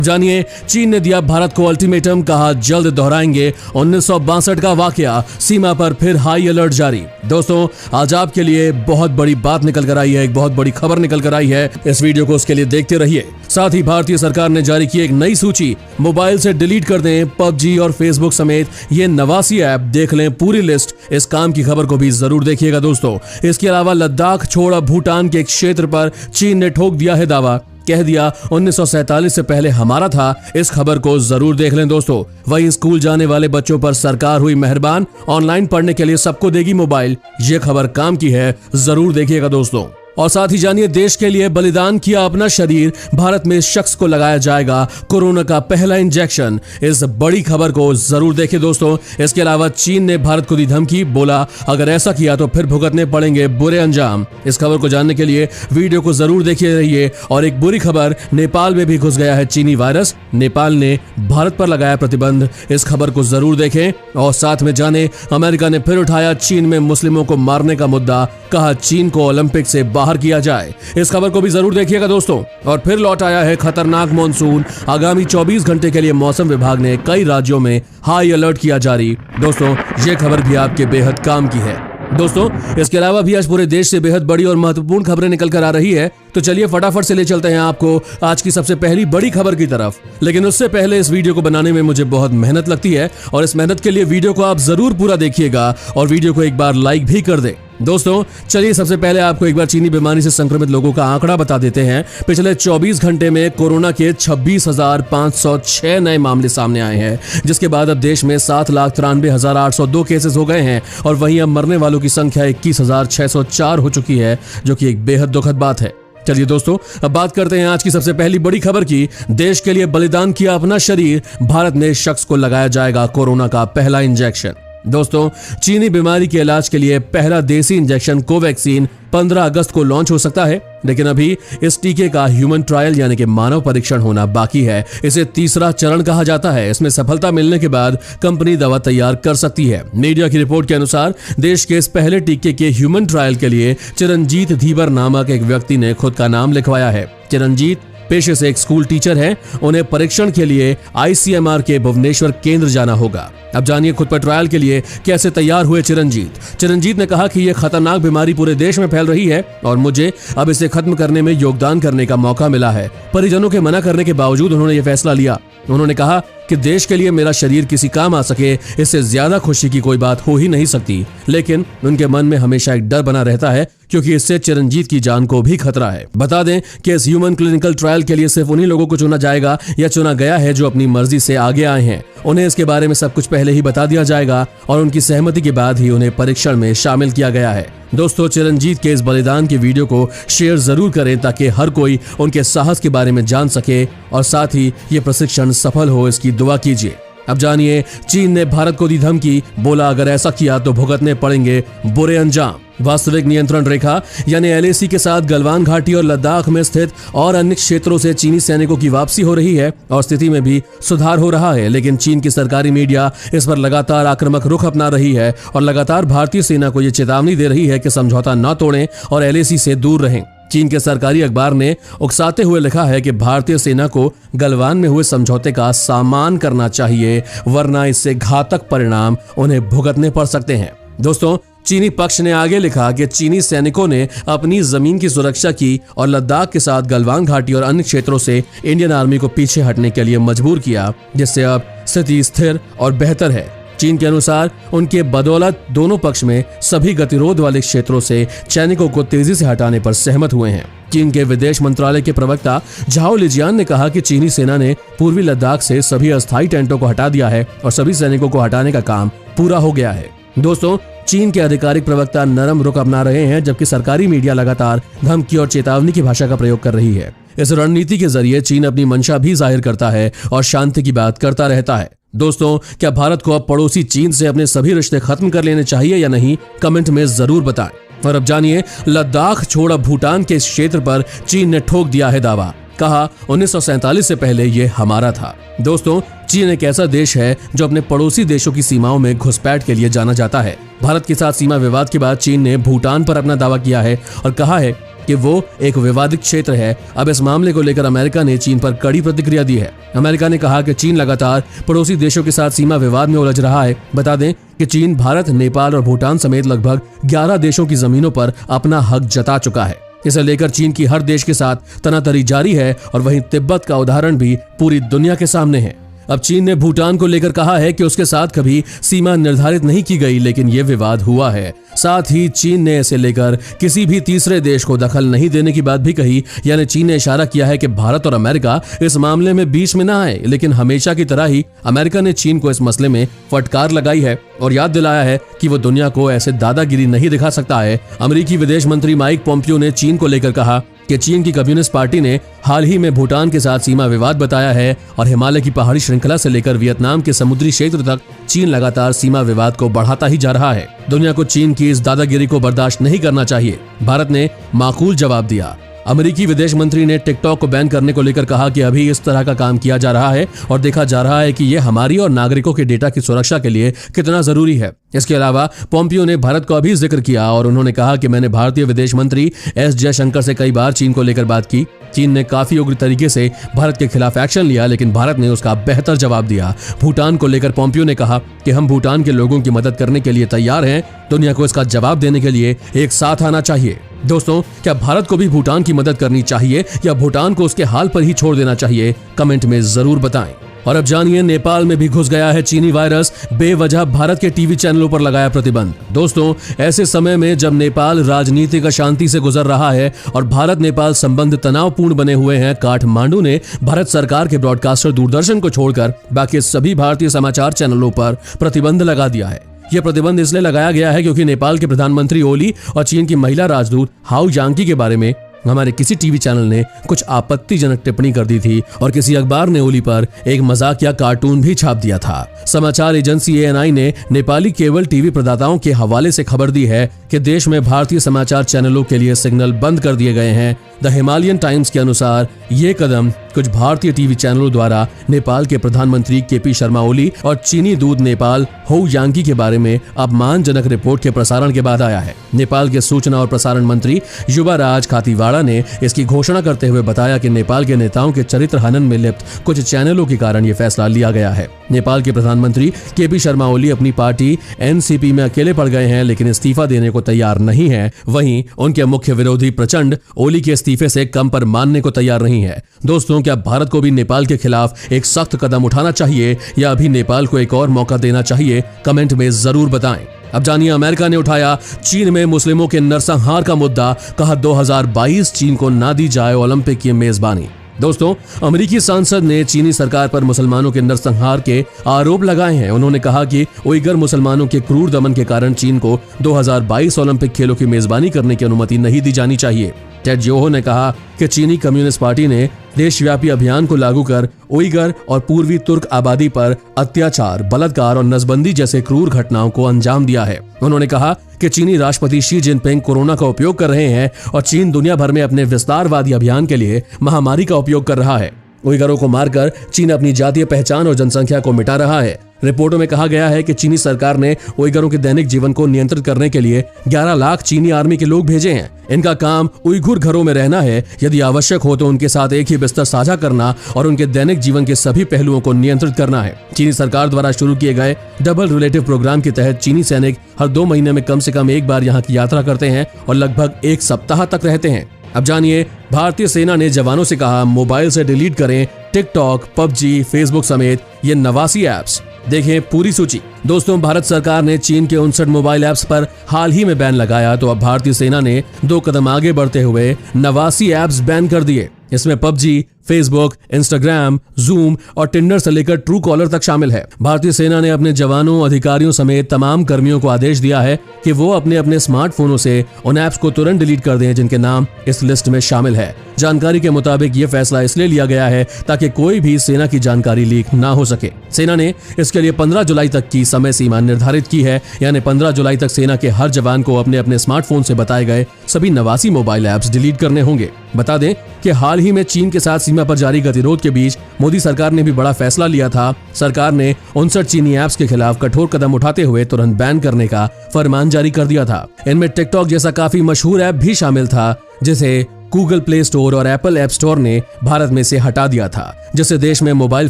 जानिए, चीन ने दिया भारत को अल्टीमेटम, कहा जल्द दोहराएंगे 1962 का वाकया, सीमा पर फिर हाई अलर्ट जारी। दोस्तों, आज आपके लिए बहुत बड़ी बात निकल कर आई है, एक बहुत बड़ी खबर निकल कर आई है। इस वीडियो को उसके लिए देखते रहिए। साथ ही भारतीय सरकार ने जारी की एक नई सूची, मोबाइल से डिलीट कर दें पबजी और फेसबुक समेत ये 89 ऐप, देख लें पूरी लिस्ट। इस काम की खबर को भी जरूर देखिएगा दोस्तों। इसके अलावा लद्दाख छोड़ अब भूटान के एक क्षेत्र पर चीन ने ठोक दिया है दावा, कह दिया 1947 से पहले हमारा था। इस खबर को जरूर देख लें दोस्तों। वहीं स्कूल जाने वाले बच्चों पर सरकार हुई मेहरबान, ऑनलाइन पढ़ने के लिए सबको देगी मोबाइल। ये खबर काम की है, जरूर देखिएगा दोस्तों। और साथ ही जानिए, देश के लिए बलिदान किया अपना शरीर, भारत में इस शख्स को लगाया जाएगा कोरोना का पहला इंजेक्शन। इस बड़ी खबर को जरूर देखें दोस्तों। इसके अलावा चीन ने भारत को दी धमकी, बोला अगर ऐसा किया तो फिर भुगतने पड़ेंगे बुरे अंजाम। इस खबर को जानने के लिए वीडियो को जरूर देखते रहिए। और एक बुरी खबर, नेपाल में भी घुस गया है चीनी वायरस, नेपाल ने भारत पर लगाया प्रतिबंध। इस खबर को जरूर देखें। और साथ में जाने, अमेरिका ने फिर उठाया चीन में मुस्लिमों को मारने का मुद्दा, कहा चीन को ओलंपिक से बाहर किया जाए। इस खबर को भी जरूर देखिएगा दोस्तों। और फिर लौट आया है खतरनाक मॉनसून, आगामी 24 घंटे के लिए मौसम विभाग ने कई राज्यों में हाई अलर्ट किया जारी। दोस्तों, ये खबर भी आपके बेहद काम की है दोस्तों। इसके अलावा भी आज पूरे देश से बेहद बड़ी और महत्वपूर्ण खबरें निकल कर आ रही है, तो चलिए फटाफट से ले चलते हैं आपको आज की सबसे पहली बड़ी खबर की तरफ। लेकिन उससे पहले इस वीडियो को बनाने में मुझे बहुत मेहनत लगती है, और इस मेहनत के लिए वीडियो को आप जरूर पूरा देखिएगा और वीडियो को एक बार लाइक भी कर दे। दोस्तों, चलिए सबसे पहले आपको एक बार चीनी बीमारी से संक्रमित लोगों का आंकड़ा बता देते हैं। पिछले 24 घंटे में कोरोना के 26,506 नए मामले सामने आए हैं, जिसके बाद अब देश में 7,93,802 केसेस हो गए हैं। और वहीं अब मरने वालों की संख्या 21,604 हो चुकी है, जो कि एक बेहद दुखद बात है। चलिए दोस्तों, अब बात करते हैं आज की सबसे पहली बड़ी खबर की। देश के लिए बलिदान किया अपना शरीर, भारत में इस शख्स को लगाया जाएगा कोरोना का पहला इंजेक्शन। दोस्तों, चीनी बीमारी के इलाज के लिए पहला देसी इंजेक्शन कोवैक्सीन 15 अगस्त को लॉन्च हो सकता है, लेकिन अभी इस टीके का ह्यूमन ट्रायल यानी कि मानव परीक्षण होना बाकी है। इसे तीसरा चरण कहा जाता है। इसमें सफलता मिलने के बाद कंपनी दवा तैयार कर सकती है। मीडिया की रिपोर्ट के अनुसार देश के इस पहले टीके के ह्यूमन ट्रायल के लिए चिरंजीत धीवर नामक एक व्यक्ति ने खुद का नाम लिखवाया है। चिरंजीत पेशे से एक स्कूल टीचर हैं। उन्हें परीक्षण के लिए ICMR के भुवनेश्वर केंद्र जाना होगा। अब जानिए खुद पर ट्रायल के लिए कैसे तैयार हुए चिरंजीत। चिरंजीत ने कहा कि यह खतरनाक बीमारी पूरे देश में फैल रही है और मुझे अब इसे खत्म करने में योगदान करने का मौका मिला है। परिजनों के मना करने के बावजूद उन्होंने यह फैसला लिया। उन्होंने कहा कि देश के लिए मेरा शरीर किसी काम आ सके, इससे ज्यादा खुशी की कोई बात हो ही नहीं सकती। लेकिन उनके मन में हमेशा एक डर बना रहता है, क्योंकि इससे चिरंजीत की जान को भी खतरा है। बता दें कि इस ह्यूमन क्लिनिकल ट्रायल के लिए सिर्फ उन्हीं लोगों को चुना जाएगा या चुना गया है जो अपनी मर्जी से आगे आए हैं। उन्हें इसके बारे में सब कुछ पहले ही बता दिया जाएगा और उनकी सहमति के बाद ही उन्हें परीक्षण में शामिल किया गया है। दोस्तों, चिरंजीत के इस बलिदान की वीडियो को शेयर जरूर करें ताकि हर कोई उनके साहस के बारे में जान सके, और साथ ही ये प्रशिक्षण सफल हो इसकी दुआ कीजिए। अब जानिए, चीन ने भारत को दी धमकी, बोला अगर ऐसा किया तो भुगतने पड़ेंगे बुरे अंजाम। वास्तविक नियंत्रण रेखा यानी LAC के साथ गलवान घाटी और लद्दाख में स्थित और अन्य क्षेत्रों से चीनी सैनिकों की वापसी हो रही है और स्थिति में भी सुधार हो रहा है। लेकिन चीन की सरकारी मीडिया इस पर लगातार आक्रामक रुख अपना रही है और लगातार भारतीय सेना को ये चेतावनी दे रही है कि समझौता न तोड़ें और LAC से दूर रहें। चीन के सरकारी अखबार ने उकसाते हुए लिखा है कि भारतीय सेना को गलवान में हुए समझौते का सम्मान करना चाहिए, वरना इससे घातक परिणाम उन्हें भुगतने पड़ सकते हैं। दोस्तों, चीनी पक्ष ने आगे लिखा कि चीनी सैनिकों ने अपनी जमीन की सुरक्षा की और लद्दाख के साथ गलवान घाटी और अन्य क्षेत्रों से इंडियन आर्मी को पीछे हटने के लिए मजबूर किया, जिससे अब स्थिति स्थिर और बेहतर है। चीन के अनुसार उनके बदौलत दोनों पक्ष में सभी गतिरोध वाले क्षेत्रों से सैनिकों को तेजी से हटाने पर सहमत हुए हैं। चीन के विदेश मंत्रालय के प्रवक्ता झाओ लिजियान ने कहा कि चीनी सेना ने पूर्वी लद्दाख से सभी अस्थायी टेंटों को हटा दिया है और सभी सैनिकों को हटाने का काम पूरा हो गया है। दोस्तों, चीन के आधिकारिक प्रवक्ता नरम रुख अपना रहे हैं, जबकि सरकारी मीडिया लगातार धमकी और चेतावनी की भाषा का प्रयोग कर रही है। इस रणनीति के जरिए चीन अपनी मंशा भी जाहिर करता है और शांति की बात करता रहता है। दोस्तों, क्या भारत को अब पड़ोसी चीन से अपने सभी रिश्ते खत्म कर लेने चाहिए या नहीं, कमेंट में जरूर बताएं। और अब जानिए, लद्दाख छोड़ अब भूटान के इस क्षेत्र पर चीन ने ठोक दिया है दावा, कहा 1947 से पहले ये हमारा था। दोस्तों, चीन एक ऐसा देश है जो अपने पड़ोसी देशों की सीमाओं में घुसपैठ के लिए जाना जाता है। भारत के साथ सीमा विवाद के बाद चीन ने भूटान पर अपना दावा किया है और कहा है कि वो एक विवादित क्षेत्र है। अब इस मामले को लेकर अमेरिका ने चीन पर कड़ी प्रतिक्रिया दी है। अमेरिका ने कहा कि चीन लगातार पड़ोसी देशों के साथ सीमा विवाद में उलझ रहा है। बता दें कि चीन भारत, नेपाल और भूटान समेत लगभग 11 देशों की जमीनों पर अपना हक जता चुका है। इसे लेकर चीन की हर देश के साथ तनातनी जारी है और वहीं तिब्बत का उदाहरण भी पूरी दुनिया के सामने है। अब चीन ने भूटान को लेकर कहा है कि उसके साथ कभी सीमा निर्धारित नहीं की गई, लेकिन ये विवाद हुआ है। साथ ही चीन ने इसे लेकर किसी भी तीसरे देश को दखल नहीं देने की बात भी कही। यानी चीन ने इशारा किया है कि भारत और अमेरिका इस मामले में बीच में ना आए। लेकिन हमेशा की तरह ही अमेरिका ने चीन को इस मसले में फटकार लगाई है और याद दिलाया है कि वो दुनिया को ऐसे दादागिरी नहीं दिखा सकता है। अमेरिकी विदेश मंत्री माइक पोम्पियो ने चीन को लेकर कहा कि चीन की कम्युनिस्ट पार्टी ने हाल ही में भूटान के साथ सीमा विवाद बताया है और हिमालय की पहाड़ी श्रृंखला से लेकर वियतनाम के समुद्री क्षेत्र तक चीन लगातार सीमा विवाद को बढ़ाता ही जा रहा है। दुनिया को चीन की इस दादागिरी को बर्दाश्त नहीं करना चाहिए। भारत ने माकूल जवाब दिया। अमेरिकी विदेश मंत्री ने टिकटॉक को बैन करने को लेकर कहा कि अभी इस तरह का काम किया जा रहा है और देखा जा रहा है कि ये हमारी और नागरिकों के डेटा की सुरक्षा के लिए कितना जरूरी है। इसके अलावा पोम्पियो ने भारत का भी जिक्र किया और उन्होंने कहा कि मैंने भारतीय विदेश मंत्री एस जयशंकर से कई बार चीन को लेकर बात की। चीन ने काफी उग्र तरीके से भारत के खिलाफ एक्शन लिया, लेकिन भारत ने उसका बेहतर जवाब दिया। भूटान को लेकर पोम्पियो ने कहा कि हम भूटान के लोगों की मदद करने के लिए तैयार हैं। दुनिया को इसका जवाब देने के लिए एक साथ आना चाहिए। दोस्तों, क्या भारत को भी भूटान की मदद करनी चाहिए या भूटान को उसके हाल पर ही छोड़ देना चाहिए? कमेंट में जरूर बताएं। और अब जानिए, नेपाल में भी घुस गया है चीनी वायरस। बेवजह भारत के टीवी चैनलों पर लगाया प्रतिबंध। दोस्तों, ऐसे समय में जब नेपाल राजनीतिक अशांति से गुजर रहा है और भारत नेपाल संबंध तनावपूर्ण बने हुए हैं, काठमांडू ने भारत सरकार के ब्रॉडकास्टर दूरदर्शन को छोड़कर बाकी सभी भारतीय समाचार चैनलों पर प्रतिबंध लगा दिया है। यह प्रतिबंध इसलिए लगाया गया है क्योंकि नेपाल के प्रधानमंत्री ओली और चीन की महिला राजदूत हाउ यांकी के बारे में हमारे किसी टीवी चैनल ने कुछ आपत्तिजनक टिप्पणी कर दी थी और किसी अखबार ने ओली पर एक मजाकिया कार्टून भी छाप दिया था। समाचार एजेंसी एएनआई ने नेपाली केबल टीवी प्रदाताओं के हवाले से खबर दी है कि देश में भारतीय समाचार चैनलों के लिए सिग्नल बंद कर दिए गए हैं। द हिमालयन टाइम्स के अनुसार ये कदम कुछ भारतीय टीवी चैनलों द्वारा नेपाल के प्रधानमंत्री केपी शर्मा ओली और चीनी दूत नेपाल हाउ यांकी के बारे में अपमानजनक रिपोर्ट के प्रसारण के बाद आया है। नेपाल के सूचना और प्रसारण मंत्री युवाराज खातीवाड़ा ने इसकी घोषणा करते हुए बताया कि नेपाल के नेताओं के चरित्र हनन में लिप्त कुछ चैनलों के कारण ये फैसला लिया गया है। नेपाल के प्रधानमंत्री केपी शर्मा ओली अपनी पार्टी एनसीपी में अकेले पड़ गए हैं, लेकिन इस्तीफा देने को तैयार नहीं है। वहीं उनके मुख्य विरोधी प्रचंड ओली के इस्तीफे से कम पर मानने को तैयार नहीं है। दोस्तों, क्या भारत को भी नेपाल के खिलाफ एक सख्त कदम उठाना चाहिए या अभी नेपाल को एक और मौका देना चाहिए? कमेंट में जरूर बताएं। अब जानिए, अमेरिका ने उठाया चीन में मुस्लिमों के नरसंहार का मुद्दा। कहा 2022 चीन को ना दी जाए ओलंपिक की मेजबानी। दोस्तों, अमेरिकी सांसद ने चीनी सरकार पर मुसलमानों के नरसंहार के आरोप लगाए हैं। उन्होंने कहा कि उइगर मुसलमानों के क्रूर दमन के कारण चीन को 2022 ओलंपिक खेलों की मेजबानी करने की अनुमति नहीं दी जानी चाहिए। टेड जोहो ने कहा कि चीनी कम्युनिस्ट पार्टी ने देशव्यापी अभियान को लागू कर उइगर और पूर्वी तुर्क आबादी पर अत्याचार, बलात्कार और नसबंदी जैसे क्रूर घटनाओं को अंजाम दिया है। उन्होंने कहा कि चीनी राष्ट्रपति शी जिनपिंग कोरोना का उपयोग कर रहे हैं और चीन दुनिया भर में अपने विस्तारवादी अभियान के लिए महामारी का उपयोग कर रहा है। उइगरों को मारकर चीन अपनी जातीय पहचान और जनसंख्या को मिटा रहा है। रिपोर्टों में कहा गया है कि चीनी सरकार ने उइगरों के दैनिक जीवन को नियंत्रित करने के लिए 11 लाख चीनी आर्मी के लोग भेजे हैं। इनका काम उइगुर घरों में रहना है, यदि आवश्यक हो तो उनके साथ एक ही बिस्तर साझा करना और उनके दैनिक जीवन के सभी पहलुओं को नियंत्रित करना है। चीनी सरकार द्वारा शुरू किए गए डबल रिलेटिव प्रोग्राम के तहत चीनी सैनिक हर 2 महीने में कम से कम एक बार यहाँ की यात्रा करते हैं और लगभग 1 सप्ताह तक रहते हैं। अब जानिए, भारतीय सेना ने जवानों से कहा मोबाइल से डिलीट करें टिकटॉक, पबजी, फेसबुक समेत ये 89 ऐप्स। देखें पूरी सूची। दोस्तों, भारत सरकार ने चीन के 59 मोबाइल ऐप्स पर हाल ही में बैन लगाया, तो अब भारतीय सेना ने 2 कदम आगे बढ़ते हुए 89 ऐप्स बैन कर दिए। इसमें पबजी, फेसबुक, इंस्टाग्राम, जूम और टिंडर से लेकर ट्रू कॉलर तक शामिल है। भारतीय सेना ने अपने जवानों, अधिकारियों समेत तमाम कर्मियों को आदेश दिया है कि वो अपने अपने स्मार्टफोनों से उन ऐप्स को तुरंत डिलीट कर दें जिनके नाम इस लिस्ट में शामिल है। जानकारी के मुताबिक ये फैसला इसलिए लिया गया है ताकि कोई भी सेना की जानकारी लीक ना हो सके। सेना ने इसके लिए 15 जुलाई तक की समय सीमा निर्धारित की है, यानी 15 जुलाई तक सेना के हर जवान को अपने अपने स्मार्टफोन से बताए गए सभी 89 मोबाइल ऐप्स डिलीट करने होंगे। बता दें कि हाल ही में चीन के साथ सीमा पर जारी गतिरोध के बीच मोदी सरकार ने भी बड़ा फैसला लिया था। सरकार ने 59 चीनी ऐप्स के खिलाफ कठोर कदम उठाते हुए तुरंत बैन करने का फरमान जारी कर दिया था। इनमें टिकटॉक जैसा काफी मशहूर ऐप भी शामिल था, जिसे गूगल प्ले स्टोर और एप्पल ऐप स्टोर ने भारत में से हटा दिया था, जिससे देश में मोबाइल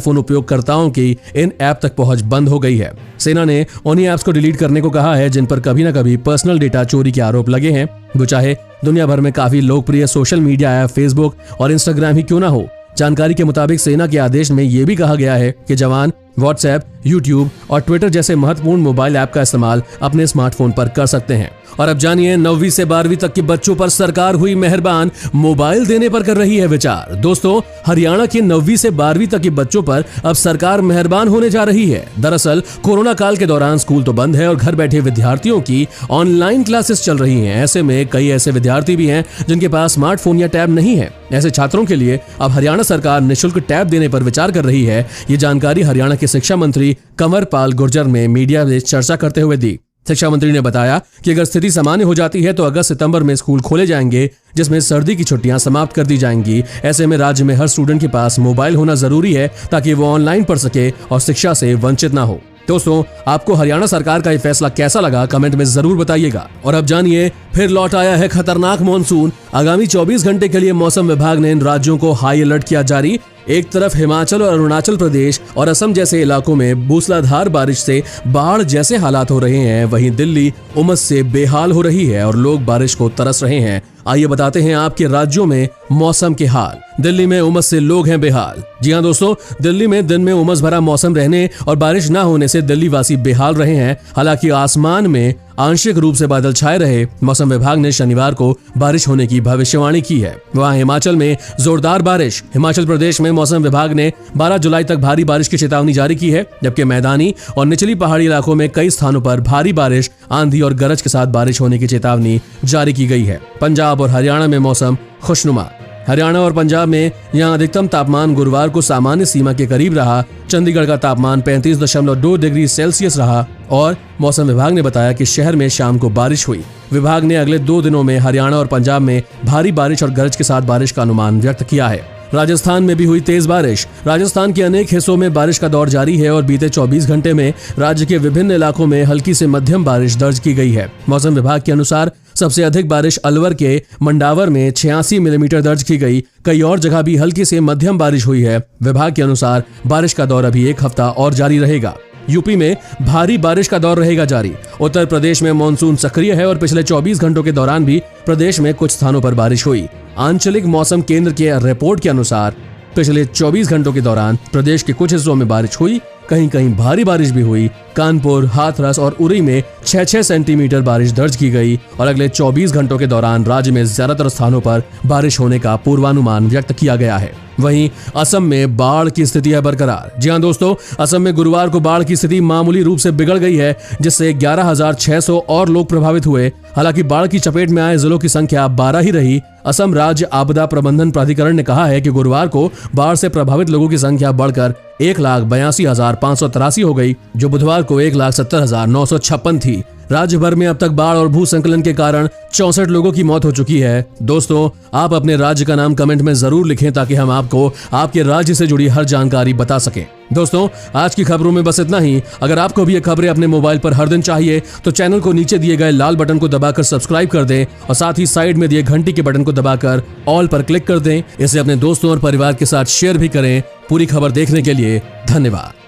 फोन उपयोगकर्ताओं की इन ऐप तक पहुंच बंद हो गई है। सेना ने उन्हीं ऐप्स को डिलीट करने को कहा है जिन पर कभी न कभी पर्सनल डेटा चोरी के आरोप लगे हैं, वो चाहे दुनिया भर में काफी लोकप्रिय सोशल मीडिया ऐप फेसबुक और इंस्टाग्राम ही क्यों ना हो। जानकारी के मुताबिक सेना के आदेश में यह भी कहा गया है कि जवान व्हाट्सएप, यूट्यूब और ट्विटर जैसे महत्वपूर्ण मोबाइल ऐप का इस्तेमाल अपने स्मार्टफोन पर कर सकते हैं। और अब जानिए 9वीं से 12वीं तक के बच्चों पर सरकार हुई मेहरबान, मोबाइल देने पर कर रही है विचार। दोस्तों, हरियाणा के 9वीं से 12वीं तक के बच्चों पर अब सरकार मेहरबान होने जा रही है। दरअसल कोरोना काल के दौरान स्कूल तो बंद है और घर बैठे विद्यार्थियों की ऑनलाइन क्लासेस चल रही हैं। ऐसे में कई ऐसे विद्यार्थी भी हैं जिनके पास स्मार्टफोन या टैब नहीं है। ऐसे छात्रों के लिए अब हरियाणा सरकार निःशुल्क टैब देने पर विचार कर रही है। ये जानकारी हरियाणा के शिक्षा मंत्री कंवर पाल गुर्जर ने मीडिया में चर्चा करते हुए दी। शिक्षा मंत्री ने बताया कि अगर स्थिति सामान्य हो जाती है तो अगस्त सितंबर में स्कूल खोले जाएंगे, जिसमें सर्दी की छुट्टियां समाप्त कर दी जाएंगी। ऐसे में राज्य में हर स्टूडेंट के पास मोबाइल होना जरूरी है ताकि वो ऑनलाइन पढ़ सके और शिक्षा से वंचित ना हो। दोस्तों, आपको हरियाणा सरकार का ये फैसला कैसा लगा, कमेंट में जरूर बताइएगा। और अब जानिए, फिर लौट आया है खतरनाक मॉनसून। आगामी 24 घंटे के लिए मौसम विभाग ने इन राज्यों को हाई अलर्ट किया जारी। एक तरफ हिमाचल और अरुणाचल प्रदेश और असम जैसे इलाकों में मूसलाधार बारिश से बाढ़ जैसे हालात हो रहे हैं, वहीं दिल्ली उमस से बेहाल हो रही है और लोग बारिश को तरस रहे हैं। आइए बताते हैं आपके राज्यों में मौसम के हाल। दिल्ली में उमस से लोग हैं बेहाल। जी हाँ दोस्तों, दिल्ली में दिन में उमस भरा मौसम रहने और बारिश न होने से दिल्ली वासी बेहाल रहे हैं। हालांकि आसमान में आंशिक रूप से बादल छाए रहे। मौसम विभाग ने शनिवार को बारिश होने की भविष्यवाणी की है। वहाँ हिमाचल में जोरदार बारिश। हिमाचल प्रदेश में मौसम विभाग ने 12 जुलाई तक भारी बारिश की चेतावनी जारी की है, जबकि मैदानी और निचली पहाड़ी इलाकों में कई स्थानों पर भारी बारिश, आंधी और गरज के साथ बारिश होने की चेतावनी जारी की गई है। पंजाब और हरियाणा में मौसम खुशनुमा। हरियाणा और पंजाब में यहां अधिकतम तापमान गुरुवार को सामान्य सीमा के करीब रहा। चंडीगढ़ का तापमान 35.2 डिग्री सेल्सियस रहा और मौसम विभाग ने बताया कि शहर में शाम को बारिश हुई। विभाग ने अगले 2 दिनों में हरियाणा और पंजाब में भारी बारिश और गरज के साथ बारिश का अनुमान व्यक्त किया है। राजस्थान में भी हुई तेज बारिश। राजस्थान के अनेक हिस्सों में बारिश का दौर जारी है और बीते 24 घंटे में राज्य के विभिन्न इलाकों में हल्की से मध्यम बारिश दर्ज की गई है। मौसम विभाग के अनुसार सबसे अधिक बारिश अलवर के मंडावर में 86 मिलीमीटर दर्ज की गई। कई और जगह भी हल्की से मध्यम बारिश हुई है। विभाग के अनुसार बारिश का दौर अभी 1 हफ्ता और जारी रहेगा। यूपी में भारी बारिश का दौर रहेगा जारी। उत्तर प्रदेश में मानसून सक्रिय है और पिछले 24 घंटों के दौरान भी प्रदेश में कुछ स्थानों पर बारिश हुई। आंचलिक मौसम केंद्र के रिपोर्ट के अनुसार पिछले 24 घंटों के दौरान प्रदेश के कुछ हिस्सों में बारिश हुई, कहीं कहीं भारी बारिश भी हुई। कानपुर, हाथरस और उरी में 6-6 सेंटीमीटर बारिश दर्ज की गई और अगले 24 घंटों के दौरान राज्य में ज्यादातर स्थानों पर बारिश होने का पूर्वानुमान व्यक्त किया गया है। वहीं असम में बाढ़ की स्थिति है बरकरार। जी हां दोस्तों, असम में गुरुवार को बाढ़ की स्थिति मामूली रूप से बिगड़ गई है, जिससे 11,600 और लोग प्रभावित हुए। हालांकि बाढ़ की चपेट में आए जिलों की संख्या 12 ही रही। असम राज्य आपदा प्रबंधन प्राधिकरण ने कहा है कि गुरुवार को बाढ़ से प्रभावित लोगों की संख्या बढ़कर 1,82,583 हो गई, जो बुधवार को 1,70,956 थी। राज्य भर में अब तक बाढ़ और भूस्खलन के कारण 64 लोगों की मौत हो चुकी है। दोस्तों, आप अपने राज्य का नाम कमेंट में जरूर लिखें ताकि हम आपको आपके राज्य से जुड़ी हर जानकारी बता सकें। दोस्तों, आज की खबरों में बस इतना ही। अगर आपको भी ये खबरें अपने मोबाइल पर हर दिन चाहिए तो चैनल को नीचे दिए गए लाल बटन को दबाकर सब्सक्राइब कर दें और साथ ही साइड में दिए घंटी के बटन को दबाकर ऑल पर क्लिक कर दें। इसे अपने दोस्तों और परिवार के साथ शेयर भी करें। पूरी खबर देखने के लिए धन्यवाद।